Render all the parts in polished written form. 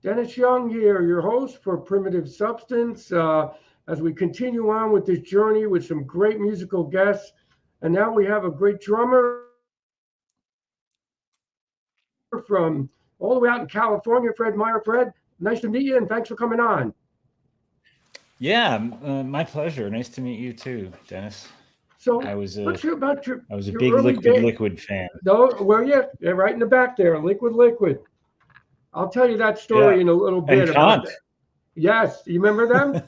Dennis Young here, your host for Primitive Substance, as we continue on with this journey with some great musical guests. And now we have a great drummer from all the way out in California, Fred Maher. Fred, nice to meet you and thanks for coming on. Yeah, my pleasure. Nice to meet you too, Dennis. So I was let's a hear about I was a your big early Liquid day. Liquid fan. No, well, yeah, right in the back there, Liquid Liquid. I'll tell you that Yeah, story in a little and bit about Kant. that. Yes, you remember them?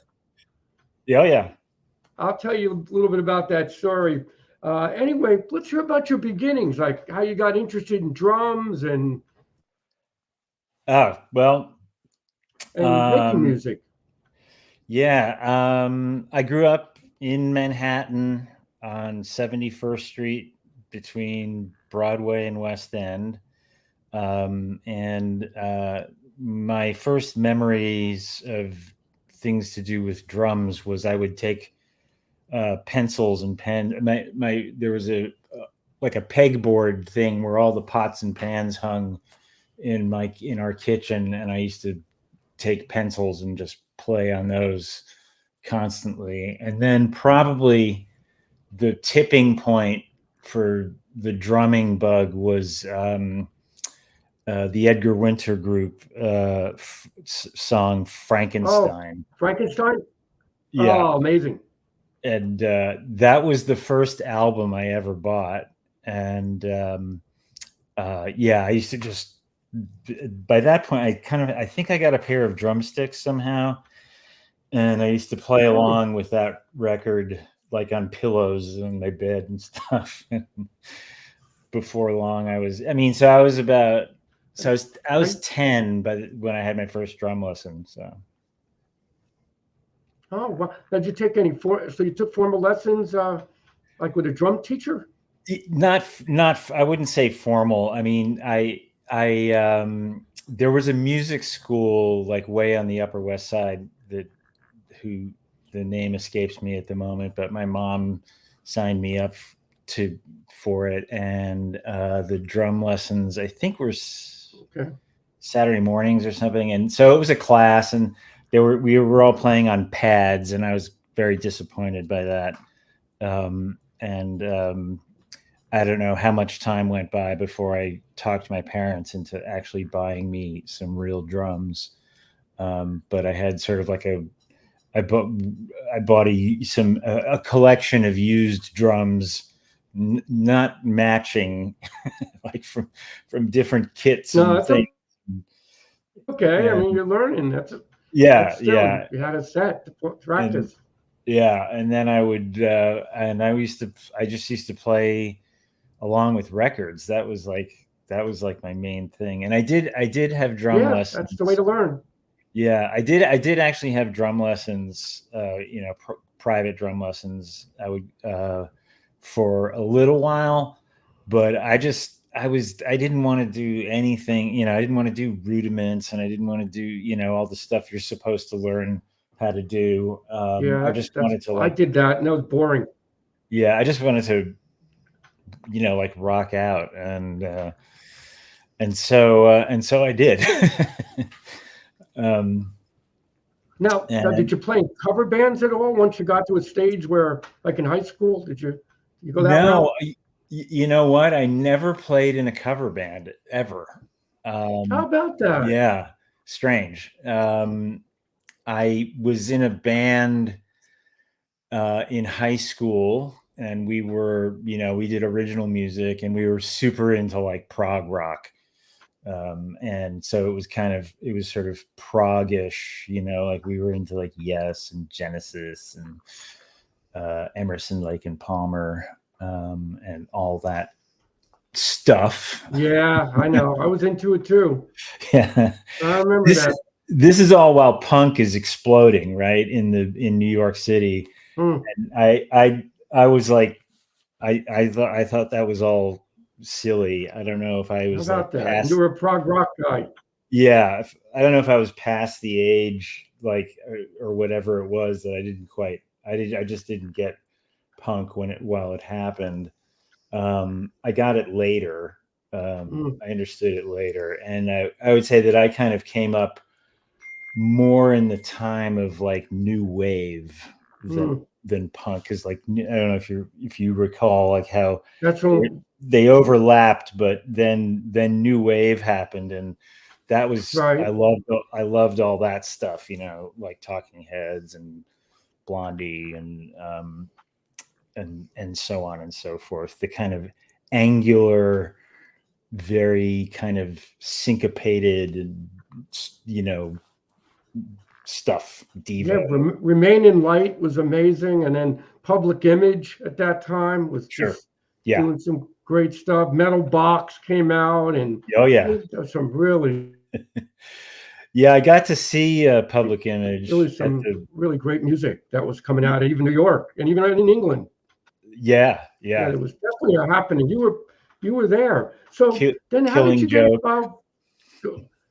Yeah, yeah. I'll tell you a little bit about that story. Anyway, let's hear about your beginnings, like how you got interested in drums Oh well, and making um, music. yeah. I grew up in Manhattan on 71st Street between Broadway and West End, and my first memories of things to do with drums was I would take pencils and pen. My there was a like a pegboard thing where all the pots and pans hung in our kitchen, and I used to take pencils and just play on those constantly. And then probably the tipping point for the drumming bug was the Edgar Winter Group song Oh, Frankenstein. Frankenstein? Yeah, Oh, amazing. and that was the first album I ever bought. And yeah, I used to just by that point I think I got a pair of drumsticks somehow, and I used to play Hmm. along with that record like on pillows in my bed and stuff. And before long, so I was about I I, was 10 when I had my first drum lesson. So oh, well, did you take any so you took formal lessons, like with a drum teacher? not I wouldn't say formal. I mean, I there was a music school like way on the Upper West Side that who the name escapes me at the moment, but my mom signed me up to for it, and the drum lessons I think were Okay. Saturday mornings or something, and so it was a class, and we were all playing on pads, and I was very disappointed by that. And I don't know how much time went by before I talked my parents into actually buying me some real drums. But I had sort of like I bought I bought a collection of used drums, not matching, like from different kits No, and that's things. okay. I And mean, you're learning. yeah, That's still yeah, you had a set to and practice. yeah, and then I just used to play along with records. That was like my main thing. And I did have drum Yeah, that's the way lessons. to learn. Yeah, I did actually have drum lessons, private drum lessons. I would for a little while, but I didn't want to do anything, I didn't want to do rudiments, and I didn't want to do, all the stuff you're supposed to learn how to do. Yeah, I just that's wanted to I like, did that, and that was boring. yeah, I just wanted to, like rock out, and so I did. um, Now, did and you play in cover bands at all once you got to a stage where, like in high school, you go that no, route? you know what? I never played in a cover band ever. How Um, about that? yeah, strange. I was in a band in high school, and we did original music, and we were super into like prog rock. And so it was sort of prog-ish, like we were into like Yes and Genesis and Emerson, Lake and Palmer, and all that stuff. Yeah, I know. I was into it too. Yeah. I remember this that. this is all while punk is exploding, right, in New York City. Hmm. And I was like, I thought that was all silly. I don't know if I How was like about that? And you past, were a prog rock guy. yeah, I don't know if I was past the age, like, or whatever it was, that I just didn't get punk while it happened. I got it later. Hmm. I understood it later, and I would say that I kind of came up. more in the time of like new wave than punk, because like I don't know if you recall like how That's when, they overlapped, but then new wave happened, and that was right. I loved all that stuff, like Talking Heads and Blondie and so on and so forth. The kind of angular, very kind of syncopated, stuff. Diva. Yeah, Remain in Light was amazing, and then Public Image at that time was Sure. just Yeah. doing some great stuff. Metal Box came out, and Oh yeah. some really, Yeah, I got to see Public Image. really some really great music that was coming out of even New York and even in England. Yeah. Yeah, it was definitely a happening. You were there. So then, how did Killing you get Joke. involved?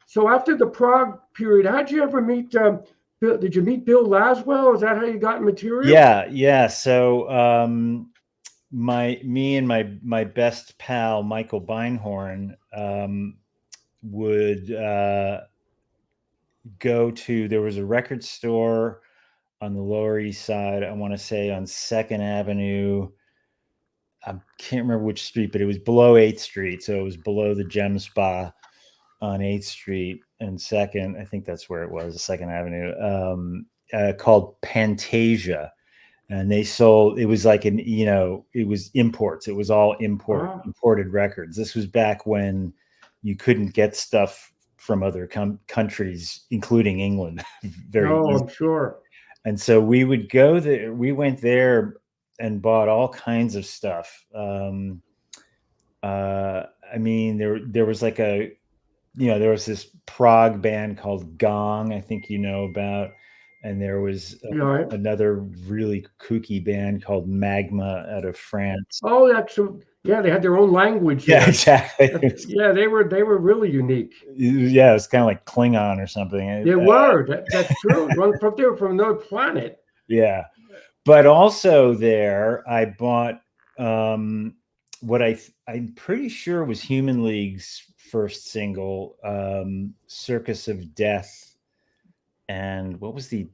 So after the Prague period, how'd you ever meet? Did you meet Bill Laswell? Is that how you got material? Yeah. So me and my best pal Michael Beinhorn would go to. There was a record store on the Lower East Side. I want to say on 2nd Avenue. I can't remember which street, but it was below 8th Street, so it was below the Gem Spa on 8th Street and 2nd. I think that's where it was, 2nd Avenue. Called Pantasia. And they sold, it was like it was imports. It was all imported records. This was back when you couldn't get stuff from other countries, including England, very easily. I'm sure. And so we would go there. We went there and bought all kinds of stuff. I mean, there was like there was this Prague band called Gong, I think you know about. And there was another really kooky band called Magma out of France. Oh, they had their own language. Yeah, exactly. Yeah, they were really unique. Yeah, it was kind of like Klingon or something. They were. That's true. They were from another planet. Yeah, but also there, I bought what I'm pretty sure was Human League's first single, "Circus of Death." And what was the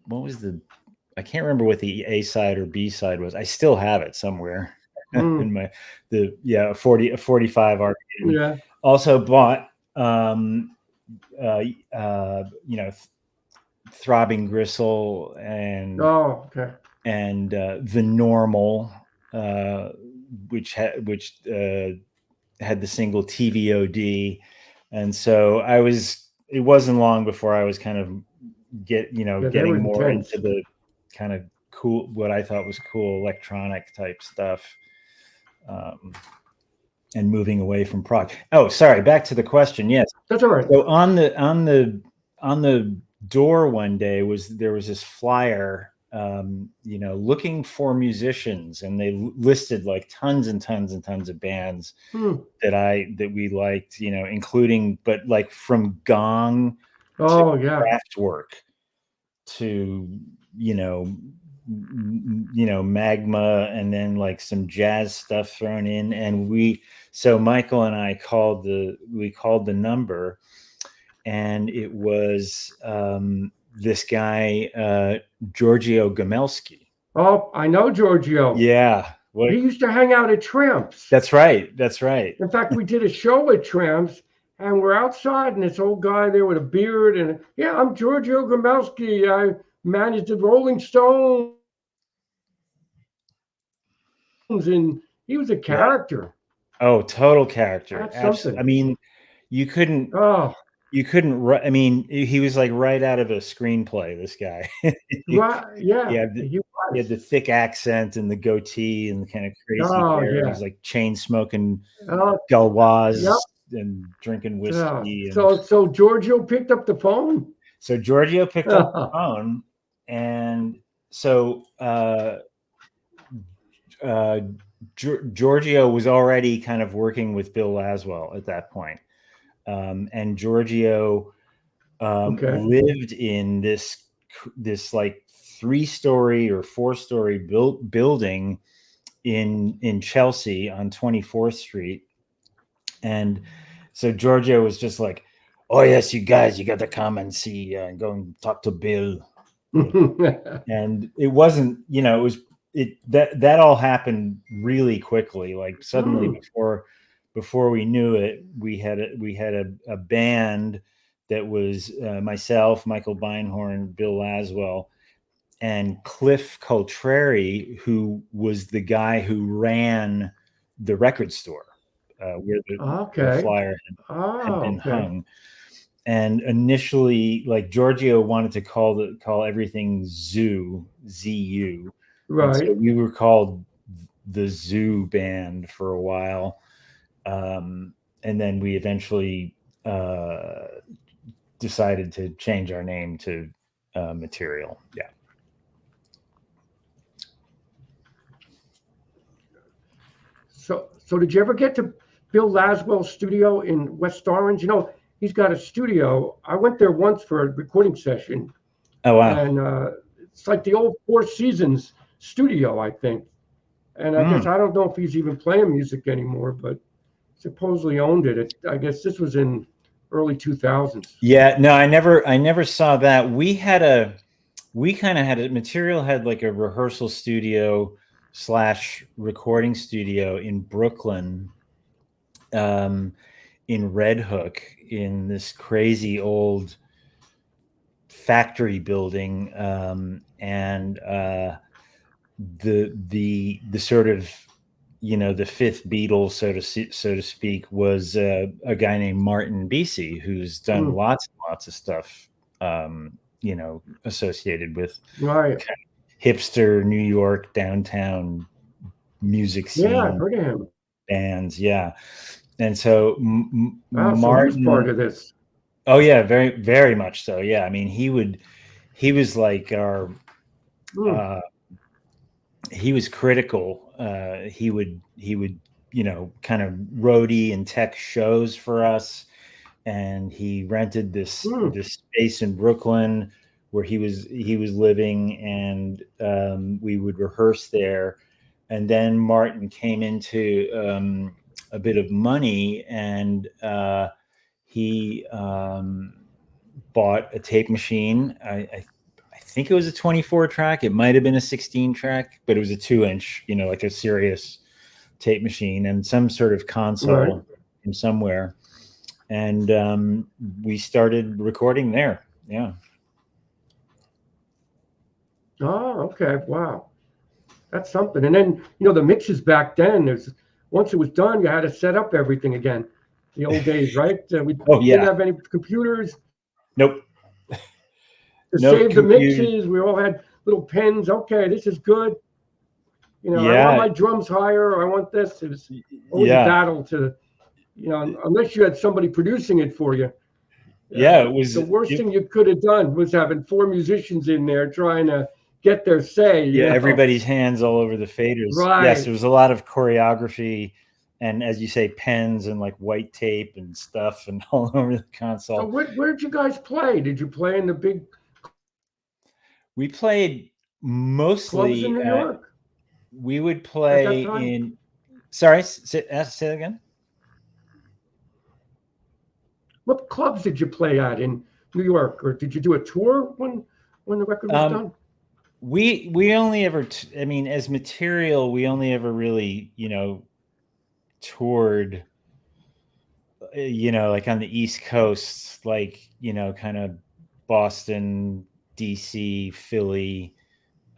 I can't remember what the A side or B side was. I still have it somewhere in my 45 RPM. Yeah. Also bought Throbbing Gristle and and The Normal, which had the single TVOD. And so it wasn't long before I was kind of getting more into the kind of cool, what I thought was cool electronic type stuff, and moving away from prog. Oh, sorry. Back to the question. Yes, that's all right. So on the door one day there was this flyer, looking for musicians, and they listed like tons and tons and tons of bands that we liked, including, but like from Gong to Kraftwerk to Magma, and then like some jazz stuff thrown in. And so Michael and I called the number, and it was this guy, Giorgio Gomelski. Oh, I know Giorgio. Yeah. He used to hang out at Tramps. That's right. In fact, we did a show at Tramps, and we're outside, and this old guy there with a beard, and I'm Giorgio Gomelski. I managed the Rolling Stones, and he was a character. Yeah. Oh, total character. That's something. I mean, you couldn't. I mean, he was like right out of a screenplay, this guy. Right, yeah. He had the thick accent and the goatee and the kind of crazy hair. Yeah. He was like chain smoking Gauloise and drinking whiskey. So Giorgio picked up the phone? So Giorgio picked up the phone, and so Giorgio was already kind of working with Bill Laswell at that point. And Giorgio lived in this like 3-story or 4-story building in Chelsea on 24th Street. And so Giorgio was just like, "Oh yes, you guys, you got to come and see and go and talk to Bill." And it wasn't, it was that all happened really quickly. Like suddenly, before we knew it, we had a band that was myself, Michael Beinhorn, Bill Laswell, and Cliff Coltrari, who was the guy who ran the record store where the flyer had been hung. And initially, like Giorgio wanted to call everything Zoo, ZU. Right. And so we were called the Zoo Band for a while. And then we eventually decided to change our name to Material. Yeah. So did you ever get to Bill Laswell's studio in West Orange? He's got a studio. I went there once for a recording session. Oh, wow. And it's like the old Four Seasons studio, I think. And I guess I don't know if he's even playing music anymore, but supposedly owned it. I guess this was in early 2000s. Yeah, no, I never saw that. We kind of had a Material had like a rehearsal studio / recording studio in Brooklyn, in Red Hook, in this crazy old factory building, and the sort of the fifth Beatle, so to speak, was a guy named Martin Bisi, who's done lots and lots of stuff, associated with right kind of hipster New York downtown music scene. Yeah, I've heard of him. Bands, yeah. And so Wow, Martin, so he was part of this. Oh yeah, very, very much so. Yeah, I mean, he was like our, he was critical. He would kind of roadie and tech shows for us, and he rented this space in Brooklyn where he was living, and we would rehearse there. And then Martin came into a bit of money, and he bought a tape machine. I think it was a 24 track. It might have been a 16 track, but it was a 2-inch, like a serious tape machine, and some sort of console from somewhere. And we started recording there. Yeah. Oh, okay. Wow. That's something. And then, the mixes back then, once it was done, you had to set up everything again. The old days, right? We didn't have any computers. Nope. To save the mixes, we all had little pens. Okay, this is good. I want my drums higher, or I want this. It was always a battle to, unless you had somebody producing it for you. Yeah, it was the worst thing you could have done was having 4 musicians in there trying to get their say. Yeah, everybody's hands all over the faders. Right. Yes, there was a lot of choreography, and as you say, pens and like white tape and stuff, and all over the console. So where did you guys play? Did you play in the big? We played mostly clubs in New York. We would play in. Sorry, say that again. What clubs did you play at in New York, or did you do a tour when the record was done? We only ever, as Material, we only ever really, toured, like on the East Coast, like, kind of Boston, DC, Philly,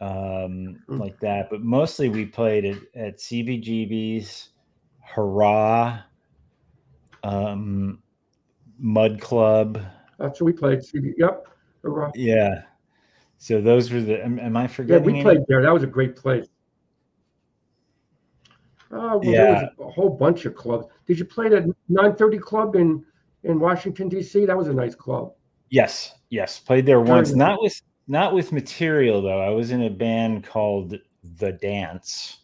like that. But mostly we played at CBGB's, Hurrah, Mud Club. So we played CB. Yep. Hurrah. Yeah. So those were the. Am I forgetting? Yeah, we played there. That was a great place. There was a whole bunch of clubs. Did you play the 930 Club in Washington D.C.? That was a nice club. Yes. Played there once. Not with Material though. I was in a band called The Dance.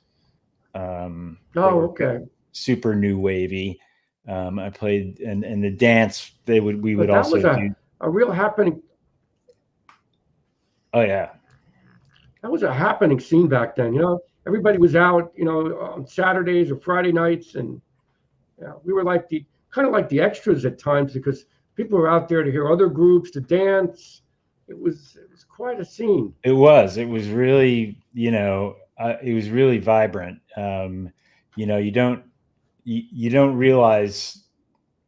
Okay. Super new wavy. I played and The Dance. We would also do a real happening. Oh yeah, that was a happening scene back then. Everybody was out, on Saturdays or Friday nights, and we were like the extras at times because people were out there to hear other groups, to dance. It was quite a scene. It was. It was really, it was really vibrant. You don't realize,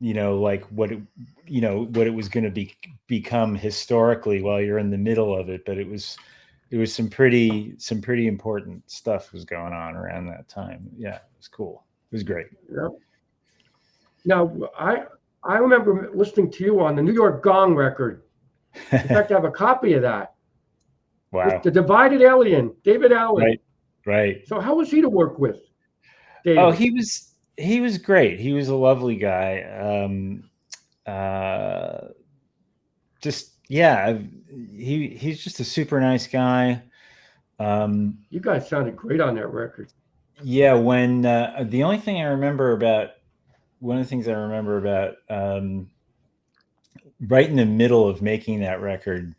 like what it was going to become historically while you're in the middle of it. But it was some pretty important stuff was going on around that time. Yeah, it was cool. It was great. Yeah. Now, I remember listening to you on the New York Gong record. In fact, I have a copy of that. Wow. The Divided Alien, David Allen. Right. So how was he to work with, David? Oh, he was great. He was a lovely guy. He's just a super nice guy. You guys sounded great on that record. Yeah, when the only thing I remember about one of the things I remember about right in the middle of making that record,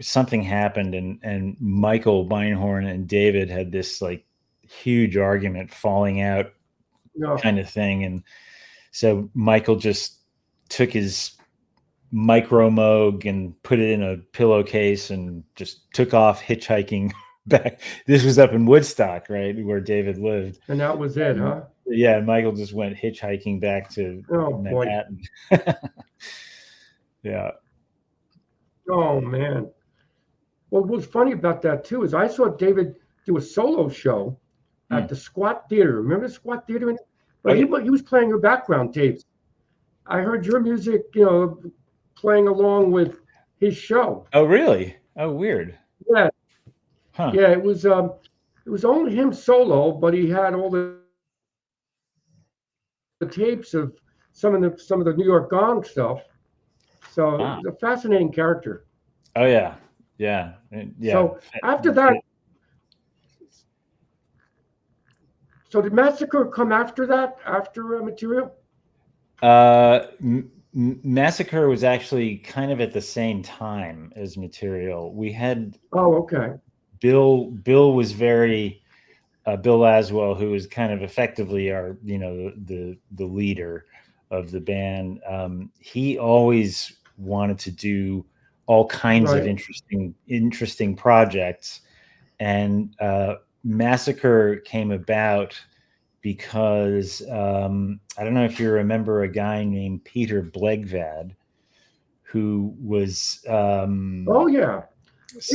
something happened, and Michael Beinhorn and David had this like huge argument, falling out kind of thing, and so Michael just took his Micro Moog and put it in a pillowcase and just took off hitchhiking back. This was up in Woodstock, right, where David lived. And that was it, huh? Yeah, Michael just went hitchhiking back to Manhattan. Yeah. Oh, man. Well, what's funny about that, too, is I saw David do a solo show at the Squat Theater. Remember the Squat Theater? But he was playing your background tapes. I heard your music, playing along with his show. Oh, really? Oh, weird. Yeah. Huh. Yeah, it was only him solo, but he had all the tapes of some of the New York Gong stuff. So it was a fascinating character. Oh yeah. So after that, so did Massacre come after that? After Material? Massacre was actually kind of at the same time as Material. We had Bill was very Bill Laswell, who was kind of effectively our the leader of the band. He always wanted to do all kinds of interesting projects, and Massacre came about because I don't know if you remember a guy named Peter Blegvad, who was he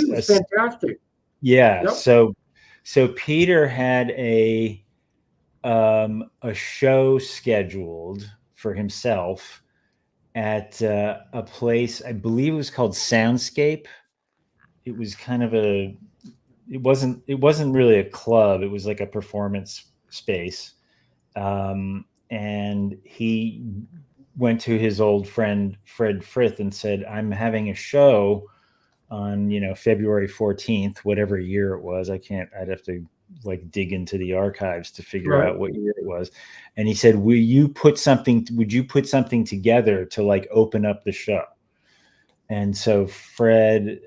was fantastic. Yeah. Yep. So Peter had a show scheduled for himself at a place, I believe it was called Soundscape. It was kind of it wasn't really a club. It was like a performance space. And he went to his old friend, Fred Frith, and said, I'm having a show on, February 14th, whatever year it was. I'd have to like dig into the archives to figure out what year it was. And he said, would you put something together to like open up the show? And so Fred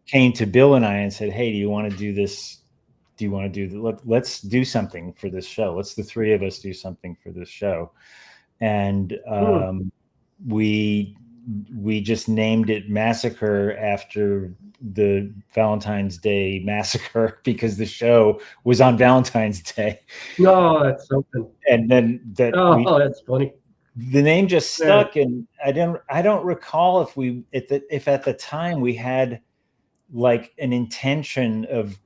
came to Bill and I and said, hey, do you want to do this? Let's do something for this show. Let's the three of us do something for this show. And we just named it Massacre after the Valentine's Day massacre because the show was on Valentine's Day. No, that's something. And then that's funny. The name just stuck, and I don't recall if at the time we had like an intention of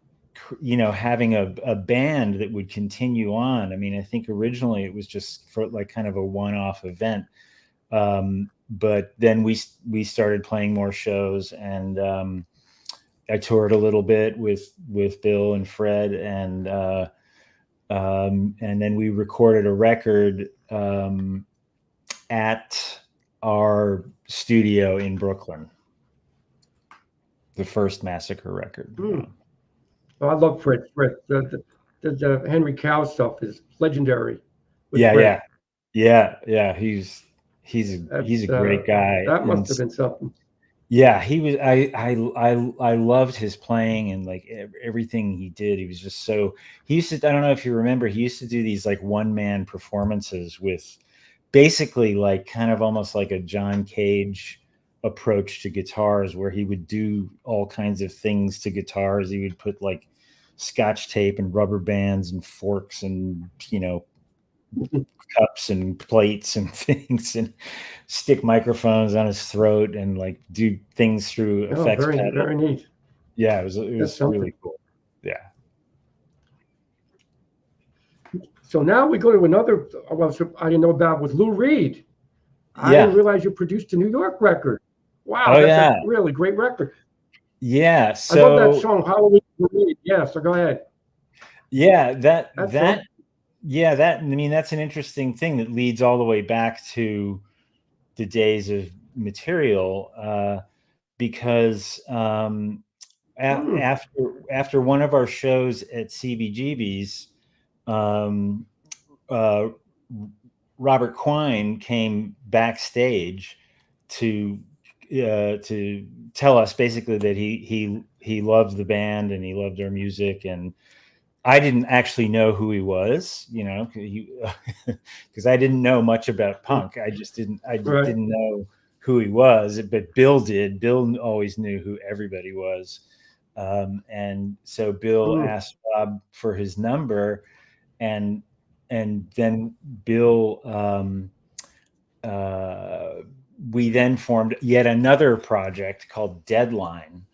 having a band that would continue on. I mean, I think originally it was just for like kind of a one-off event. But then we started playing more shows, and I toured a little bit with Bill and Fred, and then we recorded a record at our studio in Brooklyn, the first Massacre record. Oh, I love Fred. The Henry Cow stuff is legendary. Yeah. He's a great guy. That must have been something. Yeah, he was. I loved his playing and like everything he did. He was just so. He used to. I don't know if you remember. He used to do these like one-man performances with basically like kind of almost like a John Cage approach to guitars, where he would do all kinds of things to guitars. He would put like Scotch tape and rubber bands and forks and, cups and plates and things, and stick microphones on his throat and like do things through effects very, pedal. very neat. Yeah, it was really cool. Yeah. So now we go to another. Well, I didn't know about with Lou Reed. I didn't realize you produced a New York record. Wow, that's a really great record. Yeah, I love that song, Halloween. Yeah, so go ahead. Yeah, that I mean, that's an interesting thing that leads all the way back to the days of Material, because after one of our shows at CBGB's, Robert Quine came backstage to tell us basically that he loved the band and he loved our music, and I didn't actually know who he was, because I didn't know much about punk. I didn't know who he was, but Bill did. Bill always knew who everybody was. And so Bill asked Bob for his number, and then Bill, we then formed yet another project called Deadline,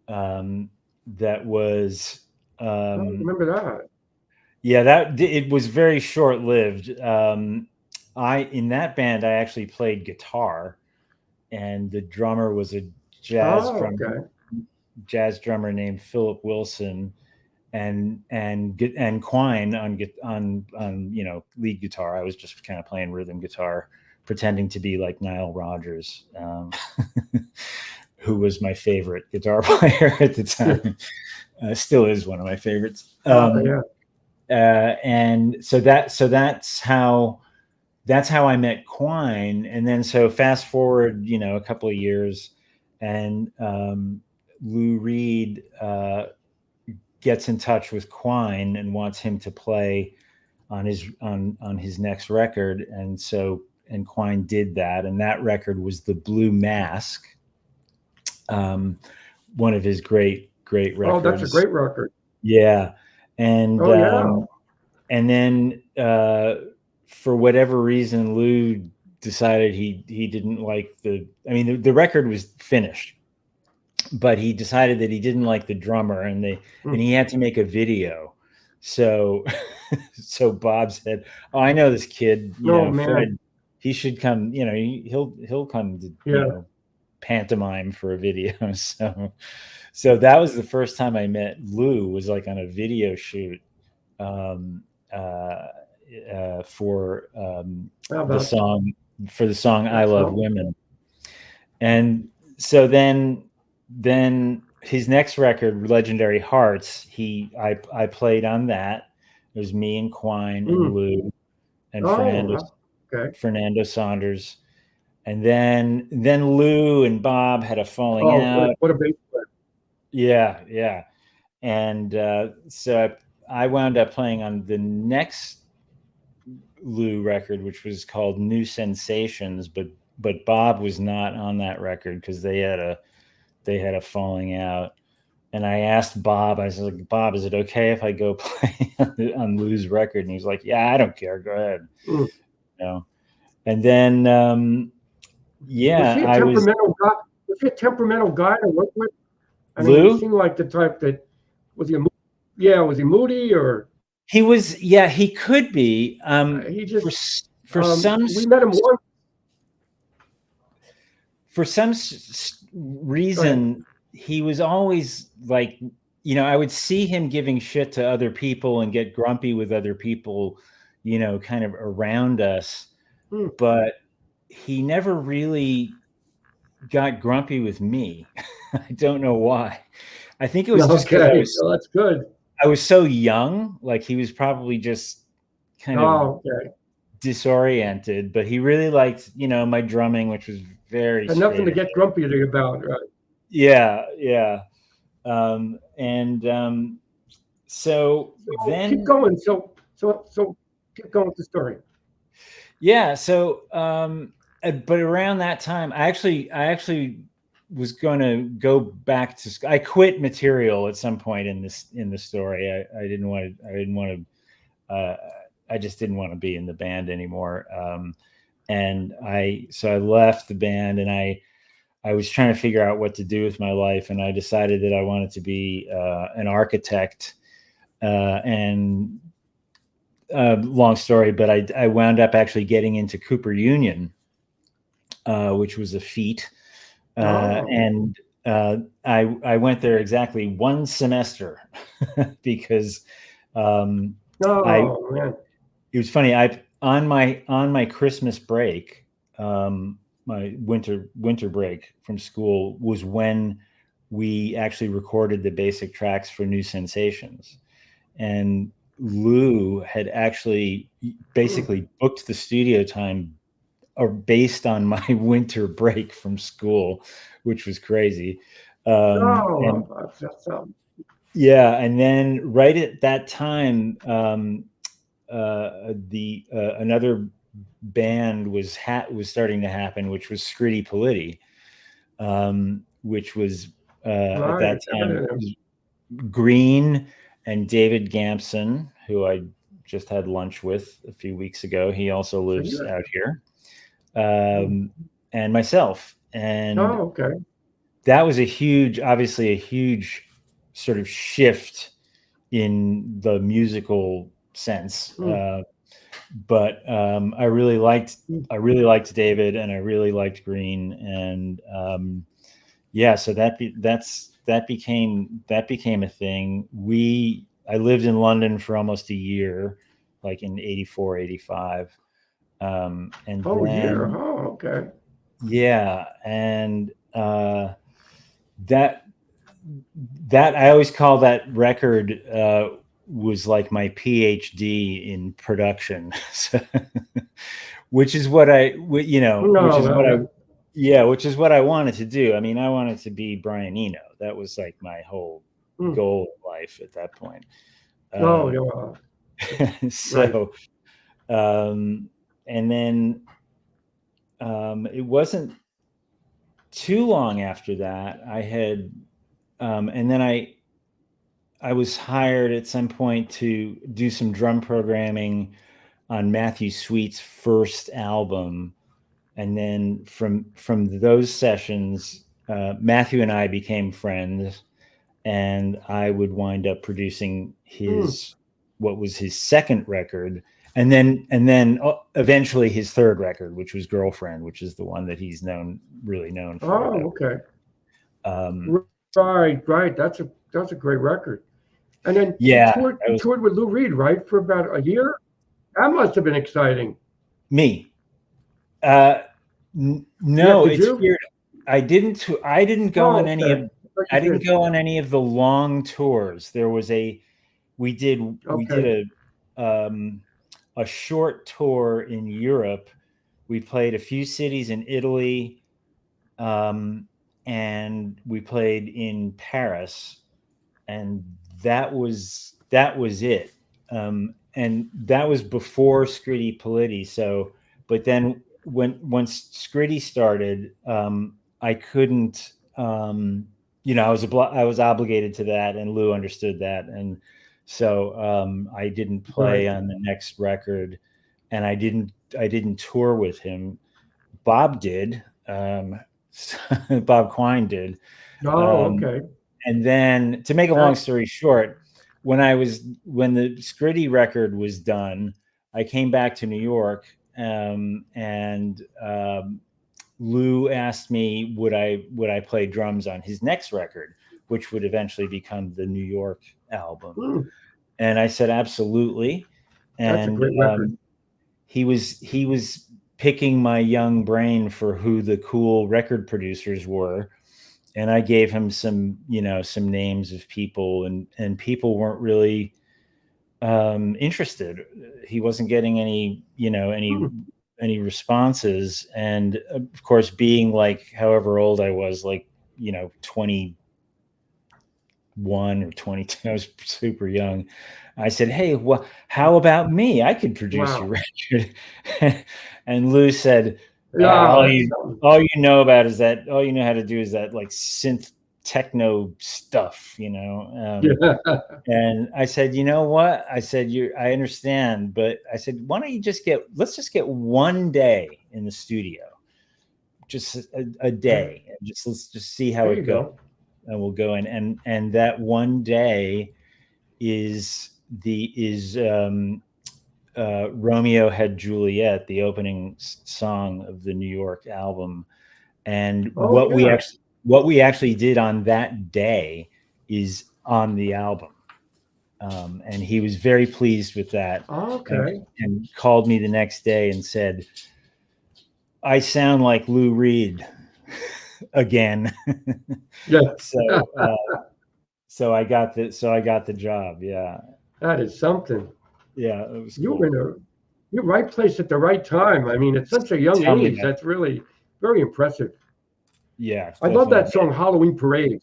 that was, I remember that. Yeah, it was very short-lived. In that band, I actually played guitar, and the drummer was a jazz drummer named Philip Wilson, and Quine on lead guitar. I was just kind of playing rhythm guitar, pretending to be like Nile Rodgers, who was my favorite guitar player at the time. Still is one of my favorites. And so that's how I met Quine. And then so fast forward, a couple of years, and Lou Reed gets in touch with Quine and wants him to play on his next record. And Quine did that, and that record was The Blue Mask, one of his great records. Oh, that's a great record. Yeah. And and then for whatever reason, Lou decided he didn't like the record was finished, but he decided that he didn't like the drummer, and he had to make a video. So Bob said, "Oh, I know this kid, Fred, he should come, he'll come to pantomime for a video." So that was the first time I met Lou, was like on a video shoot for the song "I Love Women." And so then his next record, Legendary Hearts, I played on that. It was me and Quine and Lou and Fernando Saunders. And then Lou and Bob had a falling out. What a bass player. Yeah. And so I wound up playing on the next Lou record, which was called New Sensations, but Bob was not on that record because they had a falling out. And I asked Bob, I said, like, "Bob, is it okay if I go play on Lou's record?" And he's like, "Yeah, I don't care. Go ahead." And then was he a temperamental guy to work with? Lou? He seemed like the type that was he moody, or he was? Yeah, he could be. He just for some we met him once. For some reason, he was always like, I would see him giving shit to other people and get grumpy with other people, kind of around us, but he never really got grumpy with me. I don't know why. I think it was just because that's good. I was so young. Like, he was probably just kind of disoriented, but he really liked, my drumming, which was very had nothing to get grumpy about, right? Yeah. So then keep going. So keep going with the story. Yeah. So, but around that time, I actually was going to go back to. I quit material at some point in the story. I didn't want to. I didn't want to. I just didn't want to be in the band anymore. And I left the band, and I was trying to figure out what to do with my life, and I decided that I wanted to be an architect. And long story, but I wound up actually getting into Cooper Union, which was a feat. And I went there exactly one semester because I Man. it was funny. I on my Christmas break, my winter break from school was when we actually recorded the basic tracks for New Sensations, and Lou had actually basically booked the studio time based on my winter break from school, which was crazy. And That's yeah, and then right at that time, the another band was starting to happen, which was Scritti Politti, which was at right. that time Green and David Gampson, who I just had lunch with a few weeks ago. He also lives out here, and myself. And Okay. that was obviously a huge sort of shift in the musical sense. But I really liked David, and I really liked Green, and yeah, so that became a thing. I lived in London for almost a year, like in 84, 85. And Year. then Okay. yeah, and that I always call that record was like my PhD in production. So, which is what which is what I wanted to do. I mean, I wanted to be Brian Eno. That was like my whole goal in life at that point. So, and then it wasn't too long after that. And then I was hired at some point to do some drum programming on Mathew Sweet's first album, and then from those sessions, Mathew and I became friends, and I would wind up producing what was his second record, and then eventually his third record, which was Girlfriend, which is the one that he's really known for. Okay. Right. That's a great record. And then you toured with Lou Reed, right, for about a year. That must have been exciting. Me. No, it's weird. I didn't go on any of the long tours. We did a short tour in Europe. We played a few cities in Italy, and we played in Paris, and that was it. And that was before Scritti Politti. So, but then once Scritti started, I couldn't. I was obligated to that, and Lou understood that, and so I didn't play on the next record, and I didn't tour with him. Bob did. Bob Quine did. And then, to make a long story short, when the Scritti record was done, I came back to New York, and Lou asked me would I play drums on his next record, which would eventually become the New York album. And I said absolutely. And that's a great record. He was picking my young brain for who the cool record producers were. And I gave him some names of people, and people weren't really interested. He wasn't getting any responses. And of course, being like however old I was, like 20, 21 or 22. I was super young. I said, "Hey, well, how about me? I could produce your Wow. record." And Lou said, Yeah, "All that's you something. all you know about is that all you know how to do is that like synth techno stuff, you know." Yeah. And I said, "You know what?" I said, I understand, but I said, why don't you let's just get one day in the studio, just a day, and let's just see how There it you goes, go. and we'll go in. And that one day is Romeo Had Juliet, the opening song of the New York album. And Oh, yeah. what we actually did on that day is on the album. And he was very pleased with that, Okay. and called me the next day and said, "I sound like Lou Reed again." Yeah. so I got the job. Yeah, That is something. yeah, it was You were cool. in the right place at the right time. I mean, at such a young Tell me age, about it. that's really very impressive. Yeah, I love definitely. that song, Halloween Parade.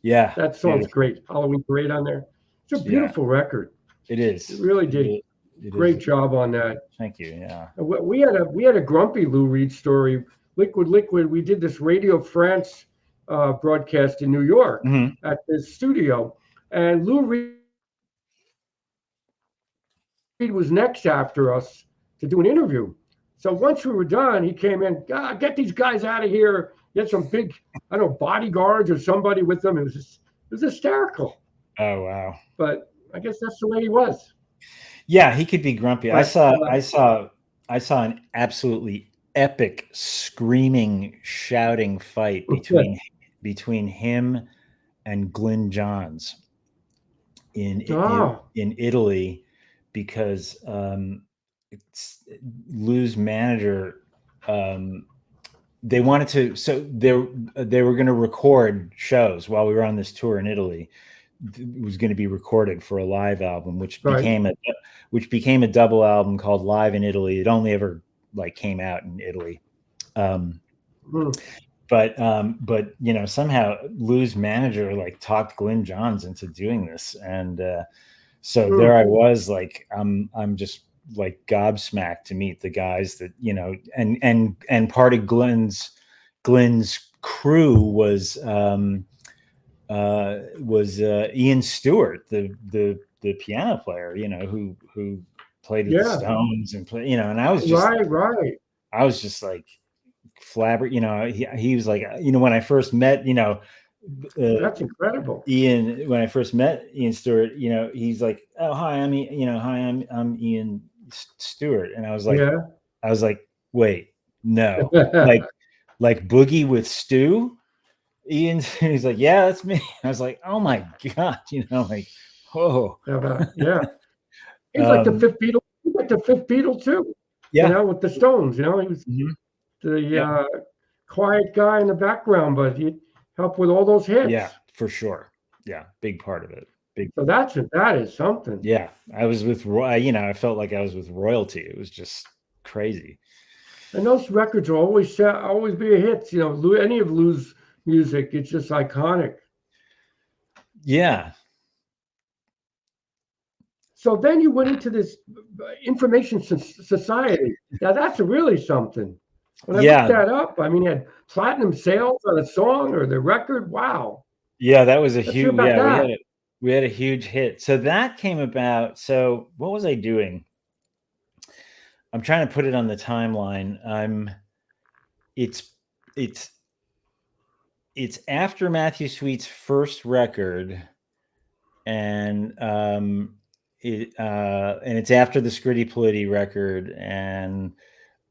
Yeah, That song's beautiful. great. Halloween Parade on there. It's a Yeah, beautiful record. it You is. really did It is. great job on that. Thank you. Yeah. We had a grumpy Lou Reed story. Liquid Liquid. We did this Radio France broadcast in New York Hmm. at this studio, and Lou Reed was next after us to do an interview. So once we were done, he came in. God, get these guys out of here. He had some big, I don't know, bodyguards or somebody with them. It was hysterical. Oh wow. But I guess that's the way he was. Yeah, he could be grumpy. But I saw an absolutely epic screaming, shouting fight between him and Glyn Johns oh, in Italy, because Lou's manager, um, they wanted to, so they were going to record shows while we were on this tour in Italy. It was going to be recorded for a live album, right. which became a double album called Live in Italy. It only ever like came out in Italy. Um, Hmm. but you know, somehow Lou's manager like talked Glyn Johns into doing this, and so Hmm. there I was, like I'm just like gobsmacked to meet the guys that, you know, and part of Glyn's crew was Ian Stewart, the piano player, you know, who played with the Yeah. Stones and play, you know, and Right. Right. I was just like you know, he was like, you know, when I first met, you know, That's incredible. Ian, when I first met Ian Stewart, you know, he's like, "Oh, hi, I'm Ian Stewart," and Yeah. I was like, "Wait, no, like Boogie with Stu." Ian, he's like, "Yeah, that's me." I was like, "Oh my god," you know, like, oh, Yeah. He's like the um, fifth Beatle. He's like the fifth Beatle too. yeah, With the Stones. He was mhm, the yep, quiet guy in the background, but he helped with all those yeah, hits. for sure, yeah, big part of it, big, So that is something. yeah. I was with you know, I felt like I was with royalty. It was just crazy. And those records will always be a hit. Any of Lou's music, it's just iconic. Yeah, So then you went into this information society. Now that's really something. When I looked yeah, that up, I mean, you had platinum sales on a song or the record. Wow. yeah. That was a Let's hear huge. about Yeah, that. we had a huge hit. So that came about. So what was I doing? I'm trying to put it on the timeline. It's it's it's after Mathew Sweet's first record, and and it's after the Scritti Politti record, and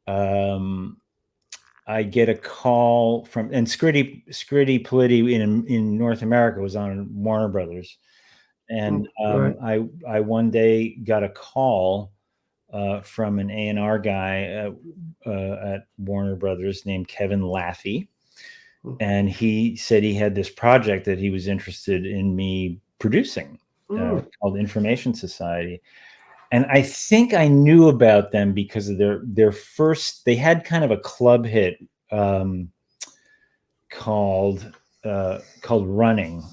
um, I get a call from, and Scritti Politti in North America was on Warner Brothers, and Right. I one day got a call from an A&R guy at Warner Brothers named Kevin Laffey, and he said he had this project that he was interested in me producing, Mm, called Information Society. And I think I knew about them because of their first. They had kind of a club hit um, called Running,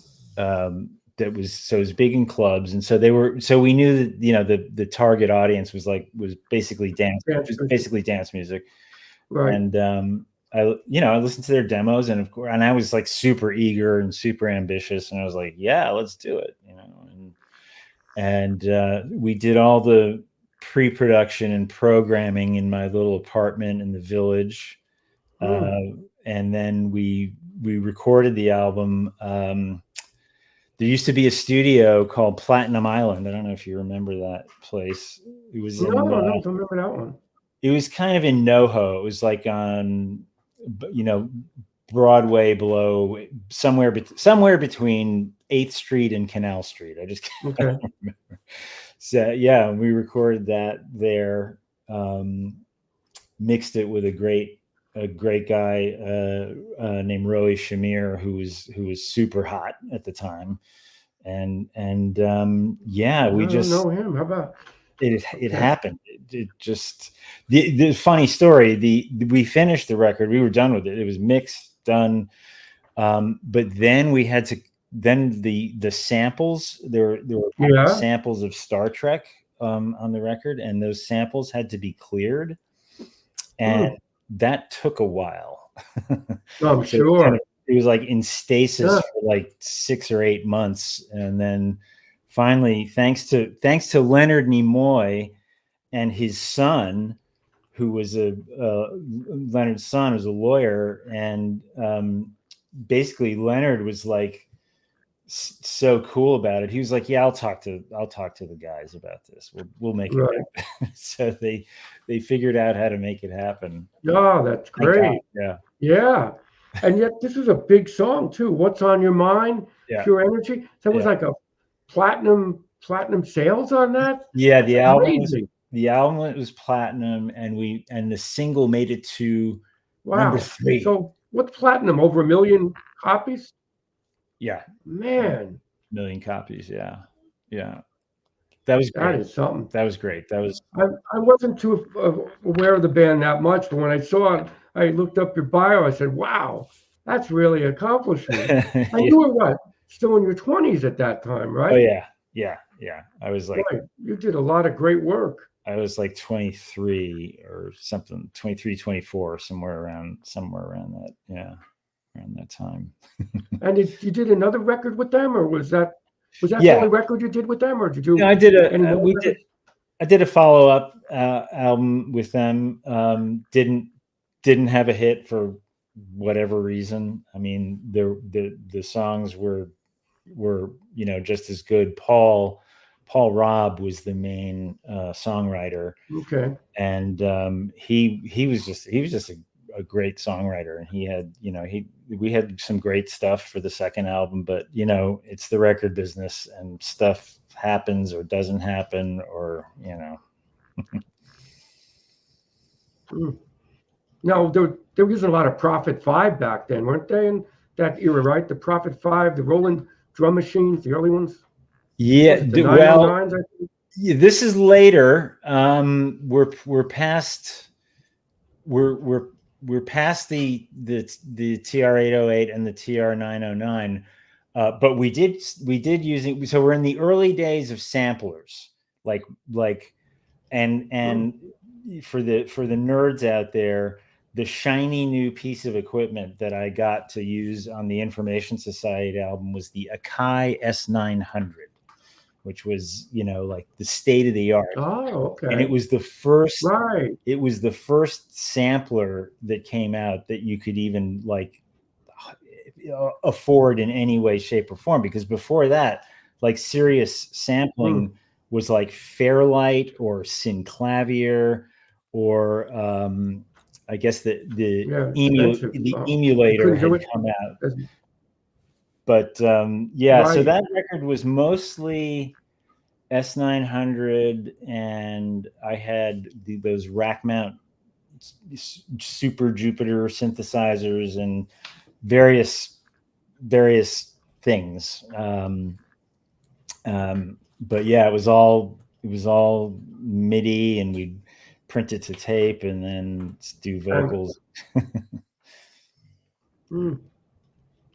that was it was big in clubs, and so we knew that, you know, the target audience was basically dance music. Right. And I listened to their demos, and of course, and I was like super eager and super ambitious, and I was like, yeah, let's do it, you know. And we did all the pre-production and programming in my little apartment in the Village. And then we recorded the album. There used to be a studio called Platinum Island. I don't know if you remember that place. It was No, I don't remember that one. It was kind of in NoHo. It was like on, you know, Broadway below, somewhere between 8th Street and Canal Street. I just can't remember. So yeah, we recorded that there. Mixed it with a great guy named Roy Shamir, who was super hot at the time, and yeah, we just know him. How about it happened. It just the funny story. We finished the record. We were done with it. It was mixed, done. But then we had to. Then the samples. There were samples of Star Trek on the record, and those samples had to be cleared. And that took a while. I'm sure. It was like in stasis for like 6 or 8 months. And then finally, thanks to Leonard Nimoy and his son, who was Leonard's son was a lawyer. And basically Leonard was like so cool about it. He was like, yeah, I'll talk to the guys about this. We'll make it happen. So they figured out how to make it happen. Oh, that's great. Yeah. And yet this is a big song too. What's on Your Mind? Pure Energy. That was like a platinum sales on that. Yeah, the album was platinum, and the single made it to number 3. So what's platinum? Over 1 million copies? Yeah, man, 1 million copies. Yeah. That was great. That is something. That was great. That was. I wasn't too aware of the band that much, but when I saw it, I looked up your bio. I said, "Wow, that's really an accomplishment." And you were what? Still in your 20s at that time, right? Oh yeah. I was like, you did a lot of great work. I was like 23 or something, 23, 24, somewhere around that. Yeah. Around that time. And you did another record with them, or was that the only record you did with them, or did you do? I did a follow-up album with them. Didn't have a hit for whatever reason. I mean, the songs were just as good. Paul Robb was the main songwriter. Okay. And he was just a great songwriter, and he had, we had some great stuff for the second album, but it's the record business, and stuff happens or doesn't happen, or No, there was a lot of Prophet 5 back then, weren't they, in that era, right? The Prophet 5, the Roland drum machines, the early ones. Yeah, well, this is later. We're past the TR-808 and the TR-909, but we did using. So we're in the early days of samplers, and for the nerds out there, the shiny new piece of equipment that I got to use on the Information Society album was the Akai S900, which was, like the state of the art. Oh, okay. And it was the first, right. It was the first sampler that came out that you could even afford in any way, shape, or form. Because before that, serious sampling was like Fairlight or Synclavier, or I guess the emulator had come out. But so that record was mostly S900, and I had those rack mount Super Jupiter synthesizers and various things. But yeah, it was all MIDI, and we'd print it to tape and then do vocals.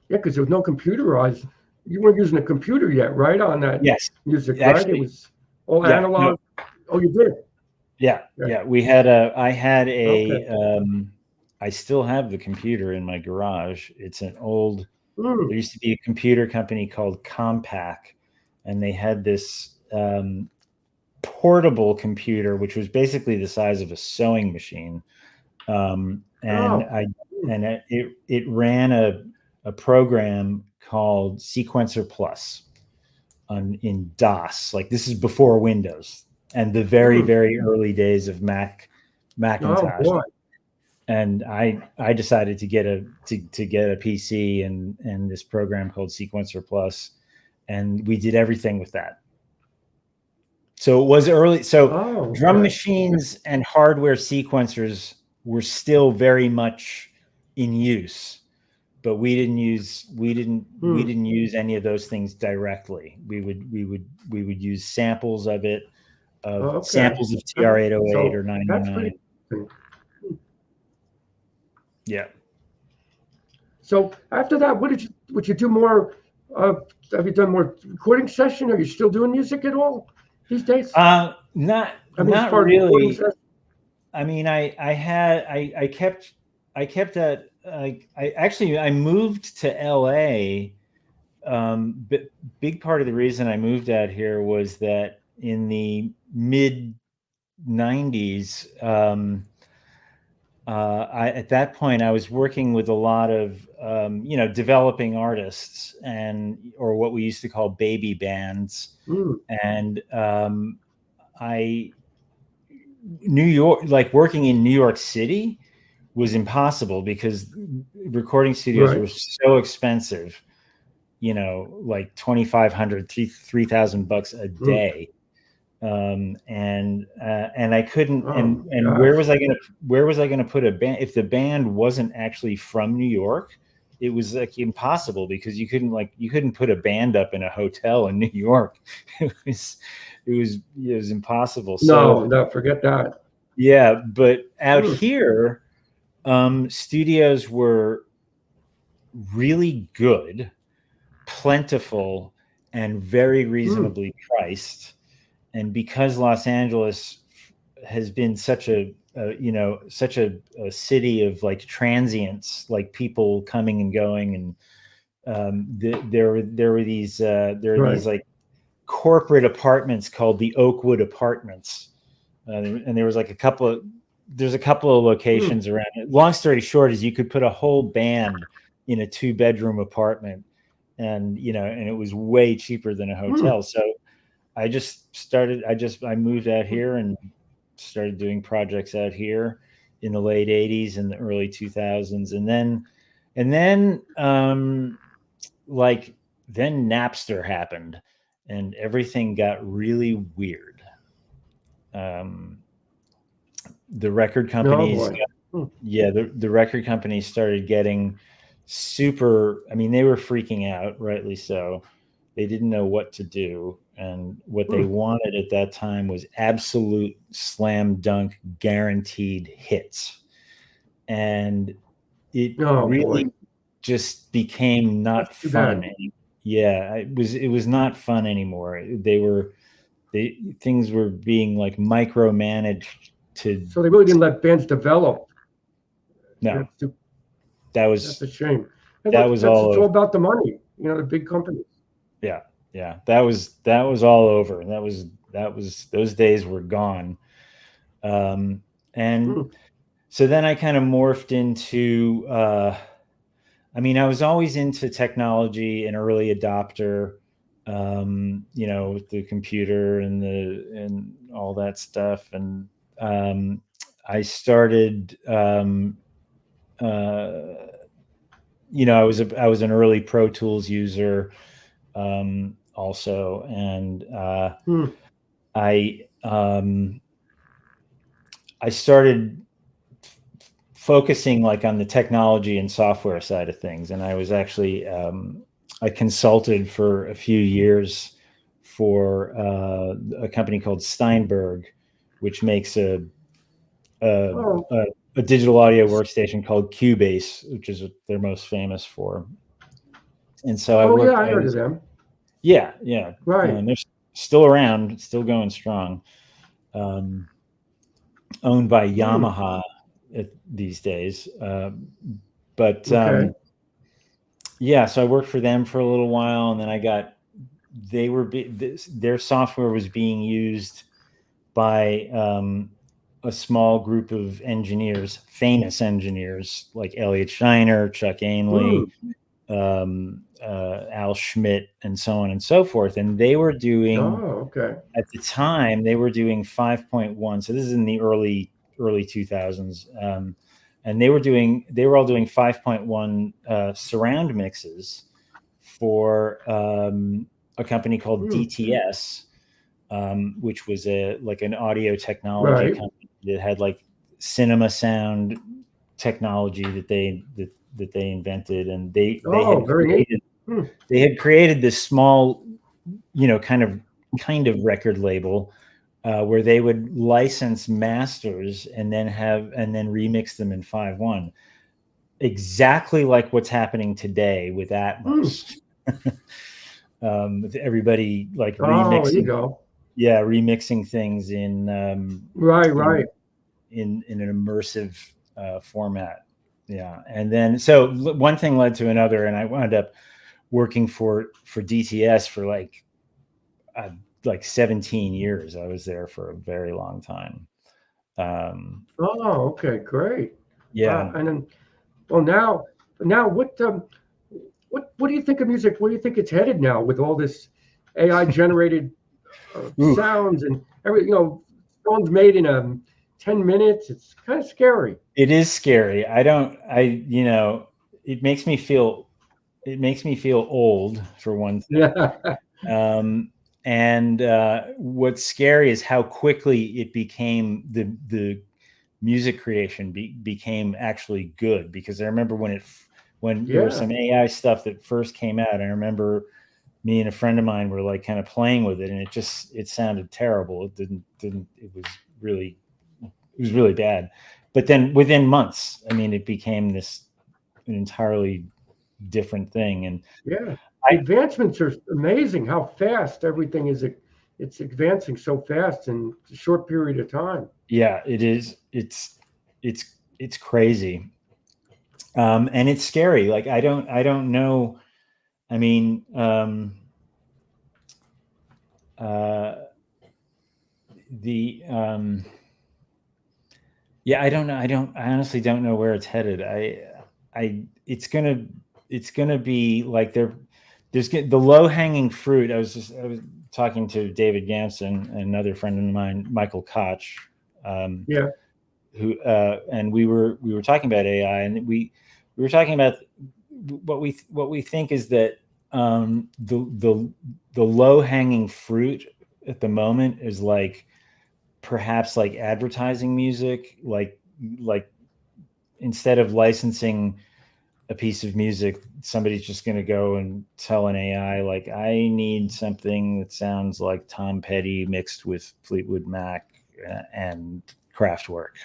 Yeah, because there was no computerized you weren't using a computer yet, right? On that Yes, music, right? It actually, was all yeah, no, analog. Oh, you did. yeah, Yeah. yeah. We had a. I had Okay. a. I still have the computer in my garage. It's an old. There Mm. used to be a computer company called Compaq, and they had this portable computer, which was basically the size of a sewing machine. And Oh. I and it ran a program called Sequencer Plus in DOS. Like this is before Windows and the very Mm. very early days of Oh Macintosh. boy. And I decided to get to get a PC and this program called Sequencer Plus, and we did everything with that. So it was early. So Oh, drum okay. machines and hardware sequencers were still very much in use, but we didn't Hmm. use any of those things directly. We would use samples of it, Oh, of okay. samples of TR-808 So or that's pretty 909. interesting. Yeah. So after that, would you do more? Uh, have you done more recording session? Are you still doing music at all these days? Not I mean, as not far as recording really. session. I mean, I kept that. I actually I moved to LA. But big part of the reason I moved out here was that in the mid '90s, at that point I was working with a lot of developing artists or what we used to call baby bands, Hmm. and I New York, like working in New York City was impossible because recording studios Right. were so expensive, like 2,500, $3,000 a Hmm. day. And I couldn't, Oh my and gosh. where was I going to put a band if the band wasn't actually from New York? It was like impossible because you couldn't put a band up in a hotel in New York. It was impossible. No, So no, forget that. yeah, but out Hmm. here, studios were really good, plentiful, and very Hmm. reasonably priced. And because Los Angeles has been such a city of like transients, like people coming and going, and there are Right. these like corporate apartments called the Oakwood Apartments, and there was like there's a couple of Hmm. locations around it. Long story short is you could put a whole band in a 2-bedroom apartment, and and it was way cheaper than a Hmm. hotel. So I moved out here and started doing projects out here in the late 80s and the early 2000s, and then like then Napster happened and everything got really weird. um, the record Oh companies boy. Hmm. yeah the record companies started getting super. I mean, they were freaking out, rightly so. They didn't know what to do, and what they Hmm. wanted at that time was absolute slam dunk guaranteed hits, and it Oh boy. really just became That's not too fun. bad. Yeah, it was not fun anymore. Things were being like micromanaged to. So they really didn't let bands develop. No, That's too, that that's was a shame. And that look, was that's all it's over. all about the money. The big companies. Yeah, yeah, that was all over. That was those days were gone. And Hmm. so then I kind of morphed into. I mean, I was always into technology, an early adopter. With the computer and all that stuff, and I started. Uh, I was an early Pro Tools user, also, and Hmm. I um, I started focusing like on the technology and software side of things, and I was actually I consulted for a few years for a company called Steinberg, which makes a, Oh, a, a digital audio workstation called Cubase, which is what they're most famous for. And so I Oh yeah, worked. I heard of them. Yeah. Right. They're still around, still going strong. Owned by Hmm. Yamaha these days. But Okay. yeah, so I worked for them for a little while, and then their software was being used by a small group of engineers, famous engineers like Elliot Shiner, Chuck Hmm. Ainley, Al Schmidt, and so on and so forth. And they were doing, Oh, okay. at the time, they were doing 5.1. So this is in the early 2000s. And they were all doing 5.1 surround mixes for a company called Hmm. DTS, which was an audio technology Right. company that had like cinema sound technology that they invented, and Oh, very neat. Hmm. they had created this small, kind of record label where they would license masters and then remix them in 5.1, exactly like what's happening today with Hmm. Atmos. With everybody like Oh, there you remixing, go. remixing things in Right. Right. in an immersive format. Yeah, and then so one thing led to another, and I wound up working for DTS for like 17 years. I was there for a very long time. Oh, okay. Great. Yeah. And then, well, now what do you think of music? Where do you think it's headed now with all this AI generated Ooh, sounds and songs made in 10 minutes? It's kind of scary. it is scary. It makes me feel old, for one thing. Yeah. And what's scary is how quickly it became the music creation became actually good. Because I remember when there was Yeah. some AI stuff that first came out, I remember me and a friend of mine were like kind of playing with it, and it sounded terrible. It was really bad. But then within months, I mean, it became an entirely different thing. And Yeah. The I, advancements are amazing how fast everything is. It's advancing so fast in a short period of time. yeah, it is. It's crazy. And it's scary. Like, I don't know. I mean, uh, the, yeah, I don't know. I honestly don't know where it's headed. It's gonna be like the low hanging fruit. I was talking to David Gamson and another friend of mine, Michael Koch, Yeah. and we were talking about AI, and we were talking about what we think is that the low hanging fruit at the moment is like perhaps like advertising music, like instead of licensing a piece of music, somebody's just going to go and tell an AI, like, I need something that sounds like Tom Petty mixed with Fleetwood Mac and Kraftwerk,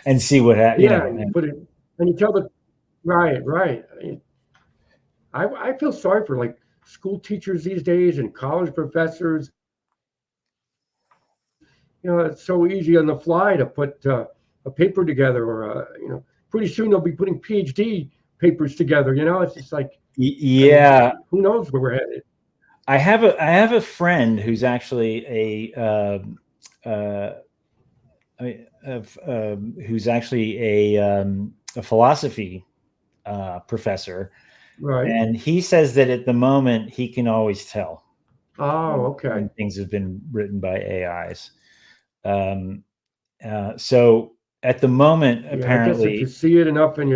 and see what Yeah. And you put it, and you tell the, right, right. I feel sorry for like school teachers these days and college professors. It's so easy on the fly to put a paper together, or pretty soon they'll be putting PhD papers together. It's just like, I mean, Yeah, who knows where we're headed? I have a friend who's actually uh, who's actually a philosophy professor, Right. and he says that at the moment he can always tell Oh, okay. when things have been written by AIs. Um, so at the moment, Yeah, I guess if you apparently, see it enough and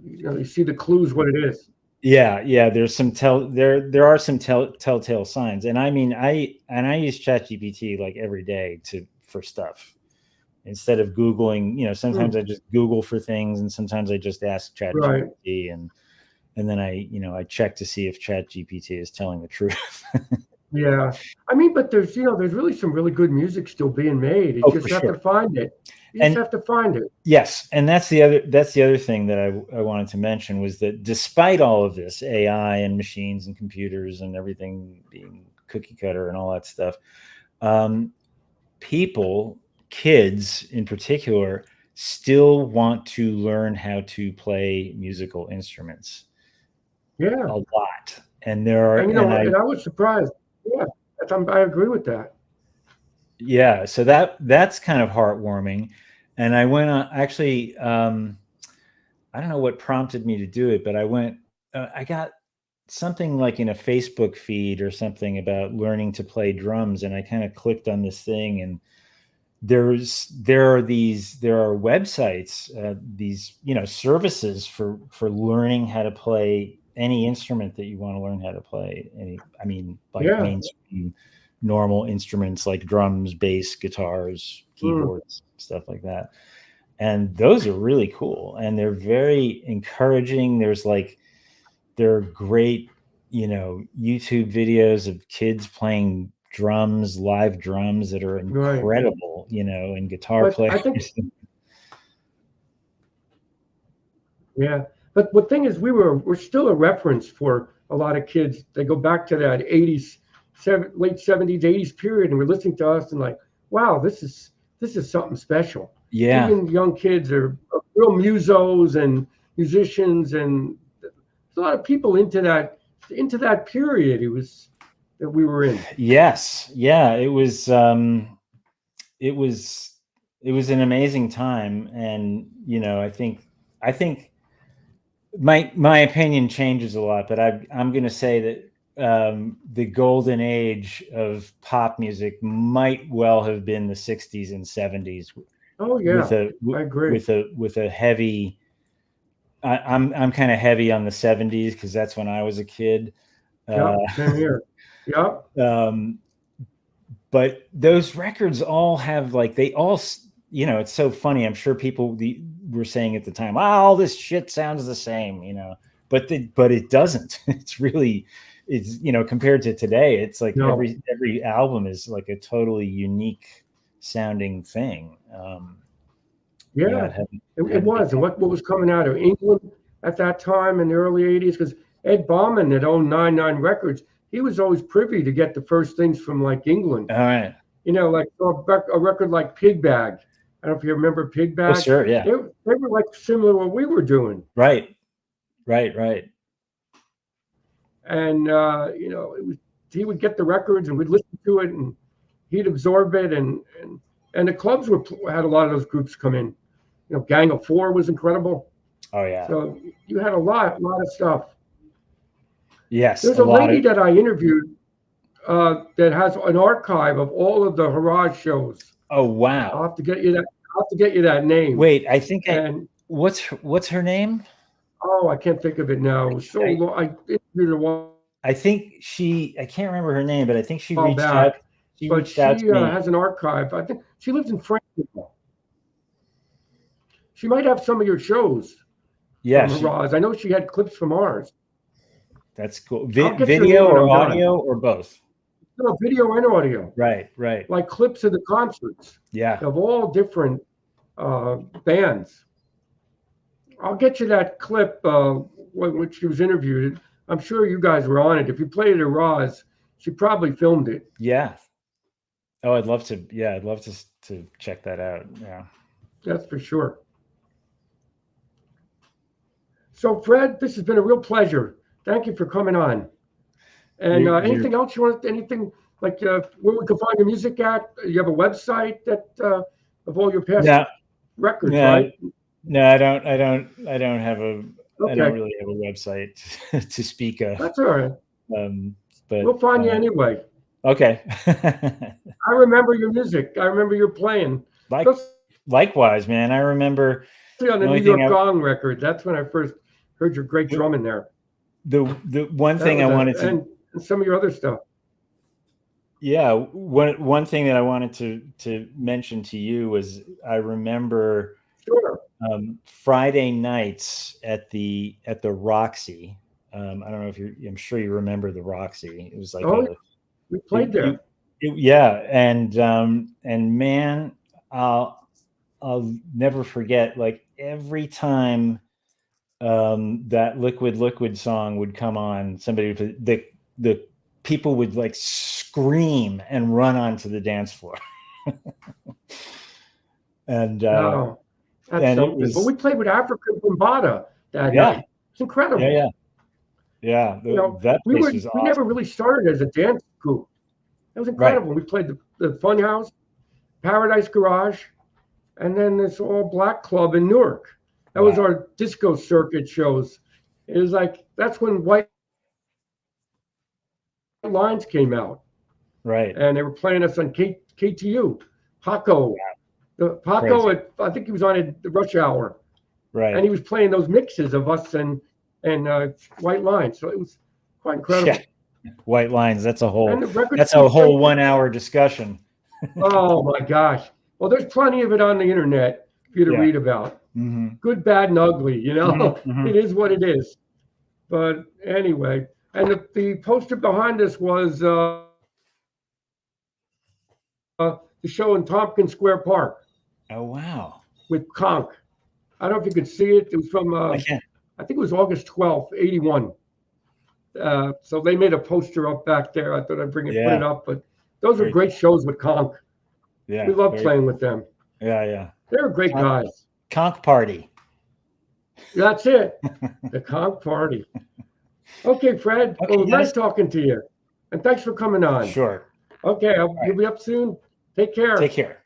you see the clues what it is. yeah, there's some there are some telltale signs, and I mean, I use ChatGPT like every day for stuff. Instead of Googling, Hmm. sometimes I just Google for things, and sometimes I just ask Right. ChatGPT, and then I check to see if ChatGPT is telling the truth. Yeah. I mean, but there's really some really good music still being made. You Oh, for just have to sure. find it. You just have to find it. Yes, and that's the other thing that I wanted to mention was that despite all of this AI and machines and computers and everything being cookie cutter and all that stuff, kids in particular, still want to learn how to play musical instruments. Yeah, a lot, and there are, and I was surprised. Yeah, I agree with that. Yeah, so that's kind of heartwarming. And I went on, actually, I don't know what prompted me to do it, but I got something like in a Facebook feed or something about learning to play drums, and I kind of clicked on this thing, and there are websites, these services for learning how to play any instrument that you want to learn how to play. Mainstream normal instruments like drums, bass, guitars, keyboards, stuff like that. And those are really cool, and they're very encouraging. There are great, YouTube videos of kids playing drums, live drums that are incredible, and guitar players. I think, yeah, but the thing is, we're still a reference for a lot of kids. They go back to that late 70s, 80s period, and we're listening to us and like, wow, this is something special. Yeah. Even young kids are real musos and musicians, and there's a lot of people into that period that we were in. Yes. Yeah. It was an amazing time. And, I think my opinion changes a lot, but I'm going to say that the golden age of pop music might well have been the 60s and 70s. Oh yeah, I agree. With a heavy, I'm kind of heavy on the 70s because that's when I was a kid. Yeah, same here. Yep. But those records all have it's so funny. I'm sure people were saying at the time, all this shit sounds the same, but it doesn't. It's compared to today, it's like every album is like a totally unique sounding thing. It was. And what was coming out of England at that time in the early 80s, because Ed Bauman that owned 99 Records, he was always privy to get the first things from like England. All right. Like a record like Pig Bag. I don't know if you remember Pig Bag. Oh, sure, yeah. They were like similar to what we were doing. Right. And he would get the records and we'd listen to it and he'd absorb it, and the clubs had a lot of those groups come in. Gang of Four was incredible. Oh yeah. So you had a lot of stuff. Yes. There's a lady that I interviewed that has an archive of all of the Haraj shows. Oh wow! I'll have to get you that name. Wait, I think what's her name? Oh, I can't think of it now. It was so long. I interviewed her one. I think I can't remember her name, but I think she reached out. She has an archive. I think she lives in Frankfurt. She might have some of your shows. Yeah, I know she had clips from ours. That's cool. Video or audio or both? No, video and audio. Right. Like clips of the concerts. Yeah. Of all different bands. I'll get you that clip when she was interviewed. I'm sure you guys were on it. If you played it at Roz, she probably filmed it. Yeah. Oh, I'd love to. Yeah, I'd love to check that out. Yeah. That's for sure. So, Fred, this has been a real pleasure. Thank you for coming on. And anything else you want? Anything like where we can find your music at? You have a website that of all your past records, right? No, I don't have a. Okay. I don't really have a website to speak of. That's all right. But we'll find you anyway. Okay. I remember your music. I remember your playing. Likewise, man. I remember on the New York Gong record. That's when I first heard your great drumming there. The one thing I wanted to and some of your other stuff. Yeah, one thing that I wanted to mention to you was I remember Friday nights at the Roxy. I don't know if I'm sure you remember the Roxy. It was like we played there. Yeah, and man, I'll never forget, like every time that Liquid song would come on, the people would like scream and run onto the dance floor. and Oh, that's and it something. But was, we played with African Bambaataa that yeah, night. It's incredible. yeah. You know, That we place was never awesome. really started as a dance group. It was Right, incredible. We played the Fun House, Paradise Garage, and then this all black club in Newark. That was wow, our disco circuit shows. It was like that's when White Lines came out, right, and they were playing us on KTU. Paco, crazy, I think he was on at the Rush Hour, and right. he was playing those mixes of us and White Lines. So it was quite Yeah, incredible. White Lines. And the record That's a store whole circuit. 1 hour discussion. Oh my gosh! Well, there's plenty of it on the internet for you to Yeah. read about. Mm-hmm. Good, bad, and ugly. You know, Mm-hmm. Mm-hmm. it is what it is. But anyway, and the poster behind us was the show in Tompkins Square Park Oh wow. with Conk. I don't know if you could see it. It was from I can't. I think it was August 12th, 81. So they made a poster up back there. I thought I'd put it Yeah. up. But those were Very great shows with Conk. Yeah. We love Very playing with them. Yeah. Yeah. They were great guys. Conch Party. That's it. The Conk Party. Okay, Fred. Okay, Well, guys. nice talking to you. And thanks for coming on. Sure. Okay, Right. you'll be up soon. Take care. Take care.